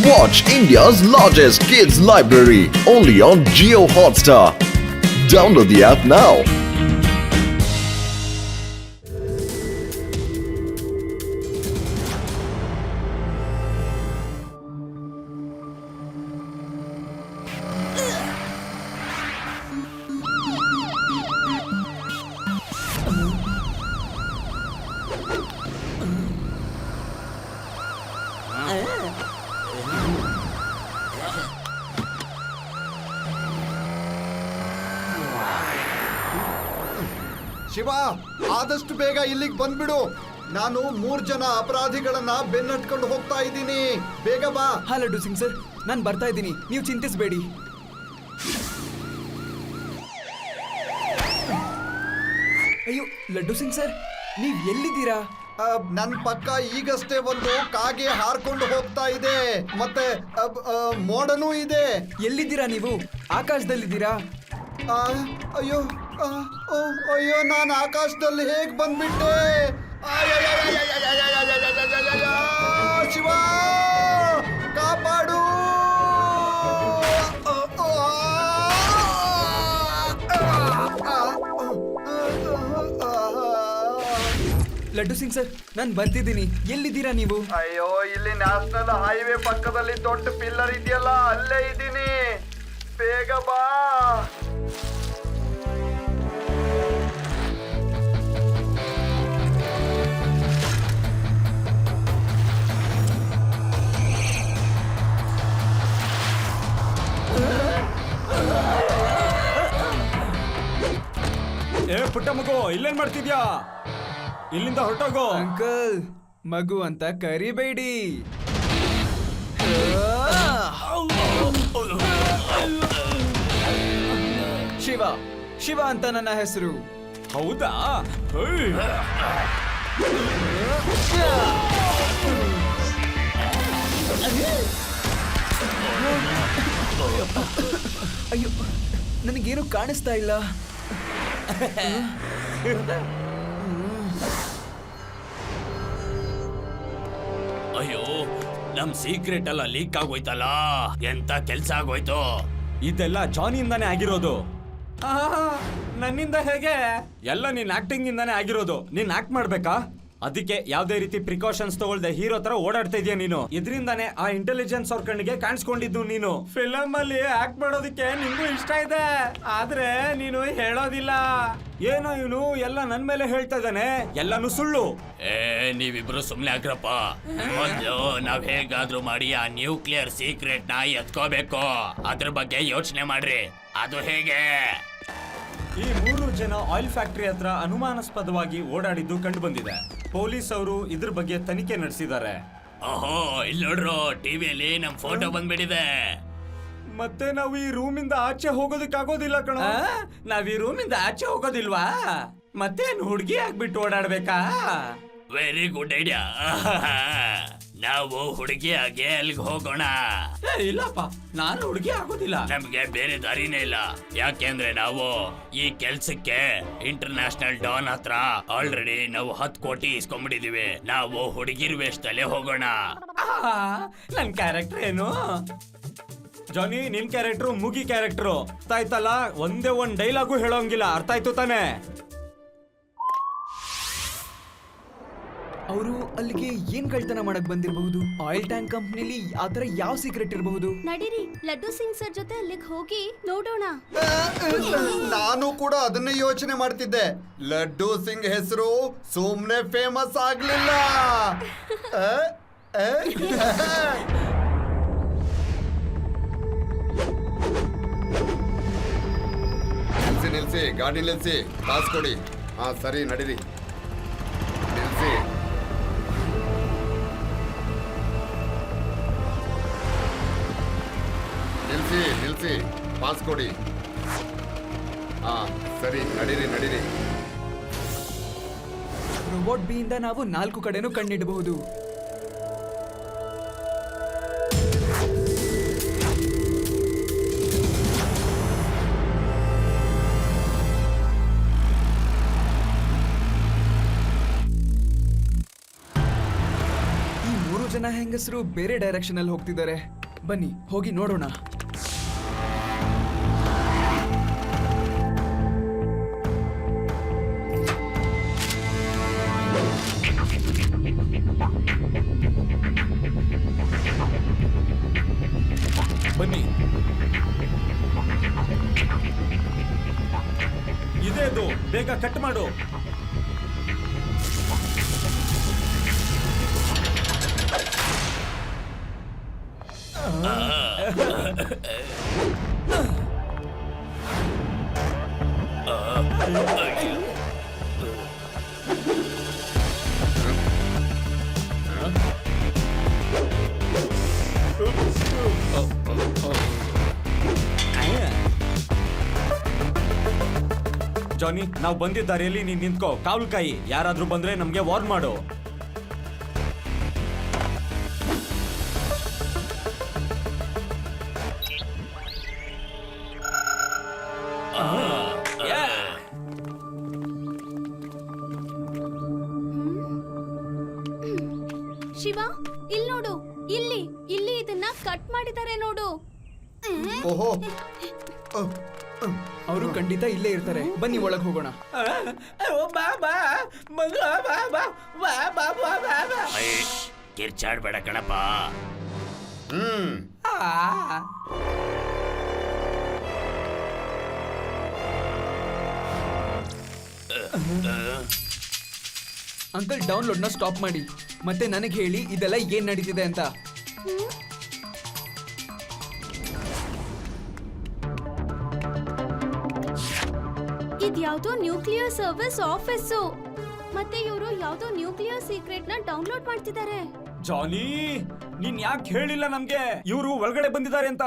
Watch India's largest kids library only on Jio Hotstar. Download the app now. Shiva, ಆದಷ್ಟು ಬೇಗ ಇಲ್ಲಿಗೆ ಬಂದ್ಬಿಡು. ನಾನು 3 ಜನ ಅಪರಾಧಿಗಳನ್ನ ಬೆನ್ನಟ್ಕೊಂಡು ಹೋಗ್ತಾ ಇದ್ದೀನಿ. ಬೇಗ ಬಾ. ಹಾ ಲಡ್ಡು ಸಿಂಗ್ ಸರ್, ನಾನು ಬರ್ತಾ ಇದ್ದೀನಿ, ನೀವು ಚಿಂತಿಸಬೇಡಿ. ಅಯ್ಯೋ ಲಡ್ಡು ಸಿಂಗ್ ಸರ್, ನೀವು ಎಲ್ಲಿದ್ದೀರಾ? ನನ್ ಪಕ್ಕ ಈಗಷ್ಟೇ ಒಂದು ಕಾಗೆ ಹಾರ್ಕೊಂಡು ಹೋಗ್ತಾ ಇದೆ, ಮತ್ತೆ ಮೋಡನೂ ಇದೆ. ಎಲ್ಲಿದ್ದೀರಾ ನೀವು? ಆಕಾಶದಲ್ಲಿದ್ದೀರಾ? ಅಯ್ಯೋ ಅಯ್ಯೋ, ನಾನು ಆಕಾಶದಲ್ಲಿ ಹೇಗ್ ಬಂದ್ಬಿಟ್ಟೆ? ಶಿವ, ಕಾಪಾಡು. ಲಡ್ಡು ಸಿಂಗ್ ಸರ್, ನಾನು ಬರ್ತಿದ್ದೀನಿ. ಎಲ್ಲಿದ್ದೀರಾ ನೀವು? ಅಯ್ಯೋ, ಇಲ್ಲಿ ನ್ಯಾಷನಲ್ ಹೈವೇ ಪಕ್ಕದಲ್ಲಿ ದೊಡ್ಡ ಪಿಲ್ಲರ್ ಇದೆಯಲ್ಲ, ಅಲ್ಲೇ ಇದ್ದೀನಿ. ಬೇಗ ಬಾ. ಪುಟ್ಟ ಮಗು, ಇಲ್ಲೇನ್ ಮಾಡ್ತಿದ್ಯಾ? ಇಲ್ಲಿಂದ ಹೊರಟೋಗೋ. ಅಂಕಲ್, ಮಗು ಅಂತ ಕರಿಬೇಡಿ. ಶಿವ, ಶಿವ ಅಂತ ನನ್ನ ಹೆಸರು. ಹೌದಾ? ಅಯ್ಯೋ, ನನಗೇನು ಕಾಣಿಸ್ತಾ ಇಲ್ಲ. ಅಯ್ಯೋ, ನಮ್ ಸೀಕ್ರೆಟ್ ಎಲ್ಲ ಲೀಕ್ ಆಗೋಯ್ತಲ್ಲ, ಎಂತ ಕೆಲ್ಸ ಆಗೋಯ್ತು. ಇದೆಲ್ಲ ಜಾನಿಯಿಂದಾನೇ ಆಗಿರೋದು. ನನ್ನಿಂದ ಹೇಗೆ? ಎಲ್ಲ ನಿನ್ ಆಕ್ಟಿಂಗ್ ಇಂದಾನೇ ಆಗಿರೋದು. ನೀನ್ ಆಕ್ಟ್ ಮಾಡ್ಬೇಕಾ? ಅದಕ್ಕೆ ಯಾವ್ದೇ ರೀತಿ ಪ್ರಿಕಾಷನ್ಸ್ ತಗೊಳ್ದೆ ಹೀರೋ ತರ ಓಡಾಡ್ತಾ ಇದೀಯ ನೀನು. ಇದರಿಂದಾನೇ ಆ ಇಂಟೆಲಿಜೆನ್ಸ್ ಅವ್ರ ಕಣ್ಣಿಗೆ ಕಾಣಿಸ್ಕೊಂಡಿದ್ದು ನೀನು. ಫಿಲಮ್ ಅಲ್ಲಿ ಆಕ್ಟ್ ಮಾಡೋದಕ್ಕೆ ನಿಂಗೂ ಇಷ್ಟ ಇದೆ, ಆದ್ರೆ ನೀನು ಹೇಳೋದಿಲ್ಲ. ಏನೋ ಇವನು ಎಲ್ಲ ನನ್ ಮೇಲೆ ಹೇಳ್ತಾ ಇದ್ದಾನೆ, ಎಲ್ಲಾನು ಸುಳ್ಳು. ನೀವಿಬ್ರು ಸುಮ್ನೆ ಆಗ್ರಪ್ಪ. ಮೊದ್ಲು ನಾವ್ ಹೇಗಾದ್ರೂ ಮಾಡಿ ಆ ನ್ಯೂಕ್ಲಿಯರ್ ಸೀಕ್ರೆಟ್ ನ ಎತ್ಕೋಬೇಕು. ಅದ್ರ ಬಗ್ಗೆ ಯೋಚನೆ ಮಾಡ್ರಿ. ಅದು ಹೇಗೆ? ಈ 3 ಜನ ಆಯಿಲ್ ಫ್ಯಾಕ್ಟರಿ ಹತ್ರ ಅನುಮಾನಾಸ್ಪದವಾಗಿ ಓಡಾಡಿದ್ದು ಕಂಡು ಬಂದಿದೆ. ಪೊಲೀಸ್ ಅವರು ಇದ್ರ ಬಗ್ಗೆ ತನಿಖೆ ನಡೆಸಿದ್ದಾರೆ. ಓಹೋ, ಇಲ್ಲಿ ನೋಡ್ರು, ಟಿವಿಯಲ್ಲಿ ನಮ್ ಫೋಟೋ ಬಂದ್ಬಿಟ್ಟಿದೆ. ಮತ್ತೆ ನಾವು ಈ ರೂಮಿಂದ ಆಚೆ ಹೋಗೋದಕ್ಕಾಗೋದಿಲ್ಲ ಕಣ. ನಾವ್ ಈ ರೂಮಿಂದ ಆಚೆ ಹೋಗೋದಿಲ್ವಾ? ಮತ್ತೇನು ಹುಡುಗಿ ಆಗ್ಬಿಟ್ಟು ಓಡಾಡ್ಬೇಕಾ? Very good idea. ನಾವು ಹುಡುಗಿ ಆಗಿ ಅಲ್ಲಿಗೆ ಹೋಗೋಣ. ಇಲ್ಲಪ್ಪ, ನಾನು ಹುಡುಗಿ ಆಗೋದಿಲ್ಲ. ನಮ್ಗೆ ಬೇರೆ ದಾರಿನೇ ಇಲ್ಲ. ಯಾಕೆಂದ್ರೆ ನಾವು ಈ ಕೆಲ್ಸಕ್ಕೆ ಇಂಟರ್ನ್ಯಾಷನಲ್ ಡಾನ್ ಹತ್ರ ಆಲ್ರೆಡಿ ನಾವು 10 ಕೋಟಿ ಇಸ್ಕೊಂಡ್ಬಿಟ್ಟಿದೀವಿ. ನಾವು ಹುಡುಗಿರ್ ವೇಷದಲ್ಲೇ ಹೋಗೋಣ. ನನ್ ಕ್ಯಾರೆಕ್ಟರ್ ಏನು? ಜಾನಿ, ನಿನ್ ಕ್ಯಾರೆಕ್ಟರ್ ಮುಗಿ ಕ್ಯಾರೆಕ್ಟರ್. ಅರ್ಥ ಆಯ್ತಲ್ಲ? ಒಂದೇ ಒಂದ್ ಡೈಲಾಗು ಹೇಳೋಂಗಿಲ್ಲ. ಅರ್ಥ ಆಯ್ತು ತಾನೆ? ಅವರು ಅಲ್ಲಿಗೆ ಏನ್ ಕಳ್ತನ ಮಾಡಕ್ ಬಂದಿರಬಹುದು? ಆಯಿಲ್ ಟ್ಯಾಂಕ್ ಕಂಪ್ನಿಲಿ ಆತರ ಯಾವ ಸೀಕ್ರೆಟ್ ಇರಬಹುದು? ನಡೀರಿ, ಲಡ್ಡು ಸಿಂಗ್ ಸರ್ ಜೊತೆ ಅಲ್ಲಿಗೆ ಹೋಗಿ ನೋಡೋಣ. ನಾನು ಕೂಡ ಅದನ್ನೇ ಯೋಚನೆ ಮಾಡ್ತಿದ್ದೆ. ಲಡ್ಡು ಸಿಂಗ್ ಹೆಸರು ಸುಮ್ನೆ ಫೇಮಸ್ ಆಗ್ಲಿಲ್ಲ. ನಿಲ್ಸಿ, ಗಾಡಿ ನಿಲ್ಸಿ, ಕಾಸು ಕೊಡಿ. ಹಾ ಸರಿ, ನಡೀರಿ. ನಿಲ್ಸಿ. ನಿಲ್ಸಿ, ಪಾಸ್ ಕೊಡಿ. ಹಾ ಸರಿ, ನಡೀರಿ. ರೋಬೋಟ್ ಬಿ ಇಂದ ನಾವು 4 ಕಡೆನೂ ಕಣ್ಣಿಡಬಹುದು. ಹೆಂಗಸರು ಬೇರೆ ಡೈರೆಕ್ಷನ್ ಅಲ್ಲಿ ಹೋಗ್ತಿದ್ದಾರೆ. ಬನ್ನಿ ಹೋಗಿ ನೋಡೋಣ. ಬನ್ನಿ, ಇದೇದು, ಬೇಗ ಕಟ್ ಮಾಡು. ಜಾನಿ, ನಾವು ಬಂದಿದ್ದ ದಾರಿಯಲ್ಲಿ ನೀನ್ ನಿಂತ್ಕೋ, ಕಾವಲು ಕಾಯಿ. ಯಾರಾದ್ರೂ ಬಂದ್ರೆ ನಮ್ಗೆ ವಾರ್ನ್ ಮಾಡು. ಶಿವ, ಇಲ್ಲಿ ನೋಡು. ಇಲ್ಲಿ ಇಲ್ಲಿ ಇದನ್ನ ಕಟ್ ಮಾಡಿದ್ದಾರೆ ನೋಡು. ಓಹೋ, ಅವರು ಖಂಡಿತ ಇಲ್ಲೇ ಇರ್ತಾರೆ. ಬನ್ನಿ ಒಳಗೆ ಹೋಗೋಣ. ಕಿರ್ಚಾಡ್ಬೇಡ ಕಣಪ್ಪ. ಅಂಕಲ್, ಡೌನ್ಲೋಡ್ನ ಸ್ಟಾಪ್ ಮಾಡಿ ಮತ್ತೆ ನನಗೆ ಹೇಳಿ ಇದೆಲ್ಲ ಏನ್ ನಡೀತಿದೆ ಅಂತ. ಇದ್ಯಾವುದೋ ನ್ಯೂಕ್ಲಿಯರ್ ಸರ್ವಿಸ್ ಆಫೀಸು. ಮತ್ತೆ ಇವರು ಯಾವ್ದೋ ನ್ಯೂಕ್ಲಿಯರ್ ಸೀಕ್ರೆಟ್ ನ ಡೌನ್ಲೋಡ್ ಮಾಡ್ತಿದ್ದಾರೆ. ಜಾನಿ, ನೀನ್ ಯಾಕೆ ಹೇಳಿಲ್ಲ ನಮ್ಗೆ ಇವರು ಒಳಗಡೆ ಬಂದಿದ್ದಾರೆ ಅಂತ?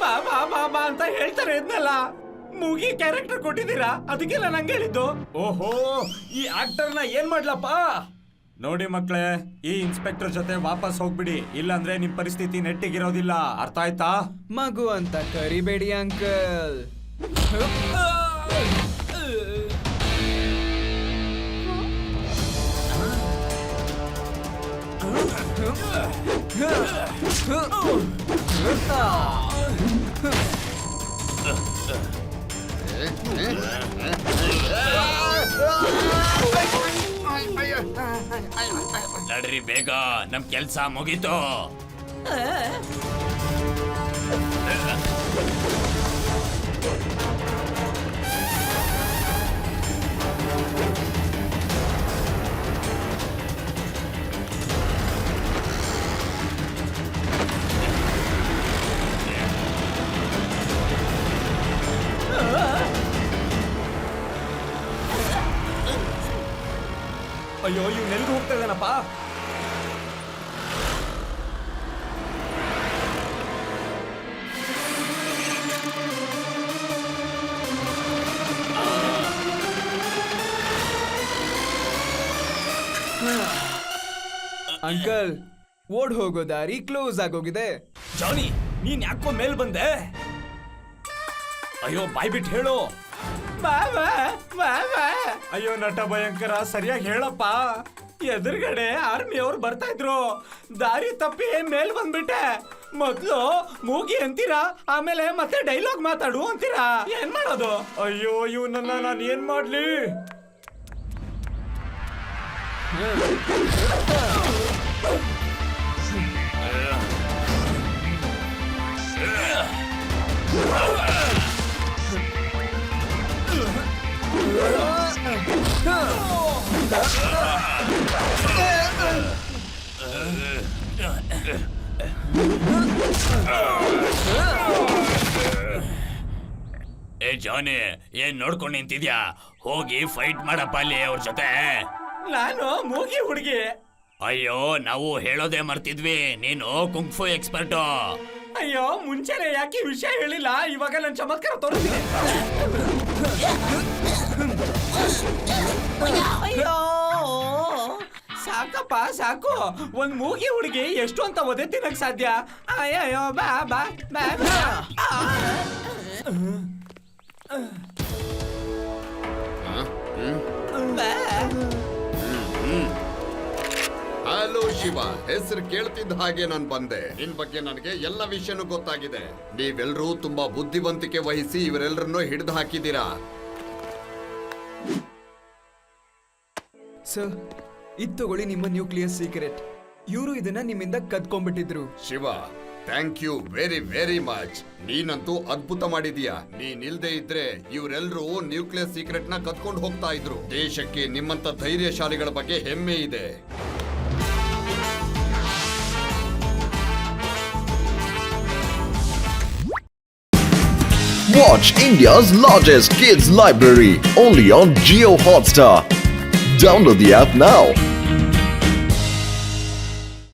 ಬಾ ಬಾ ಬಾ ಬಾ ಅಂತ ಹೇಳ್ತಾರೆ ಇದ್ನಲ್ಲ. ಮೂಗಿ ಕ್ಯಾರೆಕ್ಟರ್ ಕೊಟ್ಟಿದ್ದೀರಾ, ಅದಕ್ಕೆಲ್ಲ ನಂಗೆ ಹೇಳಿದ್ದು. ಓಹೋ, ಈ ಆಕ್ಟರ್ ನ ಏನ್ ಮಾಡ್ಲಪ್ಪ? ನೋಡಿ ಮಕ್ಳೇ, ಈ ಇನ್ಸ್ಪೆಕ್ಟರ್ ಜೊತೆ ವಾಪಸ್ ಹೋಗ್ಬಿಡಿ, ಇಲ್ಲಾಂದ್ರೆ ನಿಮ್ ಪರಿಸ್ಥಿತಿ ನೆಟ್ಟಿಗಿರೋದಿಲ್ಲ. ಅರ್ಥ ಆಯ್ತಾ? ಮಗು ಅಂತ ಕರಿಬೇಡಿ ಅಂಕಲ್. ನಡ್ರಿ ಬೇಗ, ನಮ್ ಕೆಲ್ಸ ಮುಗೀತು. ಅಯ್ಯೋ, ಇವ್ನೆಲ್ಗೂ ಹೋಗ್ತಾ ಇದ್ದಾನಪ್ಪ. ಅಂಕಲ್, ಓಡ್ ಹೋಗೋ ದಾರಿ ಕ್ಲೋಸ್ ಆಗೋಗಿದೆ. ಜಾನಿ, ನೀನ್ ಯಾಕೋ ಮೇಲ್ ಬಂದೆ? ಅಯ್ಯೋ, ಬಾಯ್ ಬಿಟ್ಟು ಹೇಳು. ಅಯ್ಯೋ ನಟ ಭಯಂಕರ, ಸರಿಯಾಗಿ ಹೇಳಪ್ಪ. ಎದುರುಗಡೆ ಆರ್ಮಿ ಅವ್ರು ಬರ್ತಾ ಇದ್ರು, ದಾರಿ ತಪ್ಪಿ ಮೇಲ್ ಬಂದ್ಬಿಟ್ಟೆ. ಮೊದ್ಲು ಮೂಗಿ ಅಂತೀರಾ, ಆಮೇಲೆ ಮತ್ತೆ ಡೈಲಾಗ್ ಮಾತಾಡು ಅಂತೀರಾ. ಏನ್ ಮಾಡೋದು? ಅಯ್ಯೋ, ಇವನನ್ನ ನಾನು ಏನ್ ಮಾಡ್ಲಿ? ಏ ಜಾನಿ, ಏನ್ ನೋಡ್ಕೊಂಡು ನಿಂತಿದ್ಯಾ? ಹೋಗಿ ಫೈಟ್ ಮಾಡಪ್ಪ ಅಲ್ಲಿ ಅವ್ರ ಜೊತೆ. ನಾನು ಮೂಗಿ ಹುಡುಗಿ. ಅಯ್ಯೋ, ನಾವು ಹೇಳೋದೇ ಮರ್ತಿದ್ವಿ, ನೀನು ಕುಂಗ್ಫು ಎಕ್ಸ್ಪರ್ಟು. ಅಯ್ಯೋ, ಮುಂಚೆನೆ ಯಾಕೆ ವಿಷಯ ಹೇಳಿಲ್ಲ? ಇವಾಗ ನನ್ನ ಚಮತ್ಕಾರ ತೋರಿಸ್ತೀನಿ. ಅಯ್ಯೋ, ಸಾಕಪ್ಪ ಸಾಕು. ಒಂದ್ ಮೂಗಿ ಹುಡುಗಿ ಎಷ್ಟು ಅಂತ ಒದೆ ತಿನ್ನಕ್ ಸಾಧ್ಯ? ಅಯ್ಯೋ, ಬಾ ಬಾ ಬಾ ಬಾ. ಬಾ. ಹಲೋ ಶಿವ, ಹೆಸರು ಕೇಳ್ತಿದ್ದ ಹಾಗೆ ನಾನು ಬಂದೆ. ನಿನ್ ಬಗ್ಗೆ ನನಗೆ ಎಲ್ಲ ವಿಷಯನೂ ಗೊತ್ತಾಗಿದೆ. ನೀವೆಲ್ಲರೂ ತುಂಬಾ ಬುದ್ಧಿವಂತಿಕೆ ವಹಿಸಿ ಇವರೆಲ್ಲರನ್ನೂ ಹಿಡಿದು ಹಾಕಿದ್ದೀರಾ. ಸರ್, ಇದು ತಗೊಳ್ಳಿ ನಿಮ್ಮ ನ್ಯೂಕ್ಲಿಯರ್ ಸೀಕ್ರೆಟ್. ಇವರು ಇದನ್ನ ನಿಮ್ಮಿಂದ ಕದ್ಕೊಂಡ್ಬಿಟ್ಟಿದ್ರು. Shiva, thank you very very much. ನೀನಂತೂ ಅದ್ಭುತ ಮಾಡಿದೀಯಾ. ನೀನಿಲ್ದೇ ಇದ್ರೆ ಇವರೆಲ್ಲರೂ ನ್ಯೂಕ್ಲಿಯರ್ ಸೀಕ್ರೆಟ್ ನ ಕದ್ಕೊಂಡು ಹೋಗ್ತಾ ಇದ್ರು. ದೇಶಕ್ಕೆ ನಿಮ್ಮಂತ ಧೈರ್ಯಶಾಲಿಗಳ ಬಗ್ಗೆ ಹೆಮ್ಮೆ ಇದೆ. Watch India's largest kids library only on Geo Hotstar. Download the app now.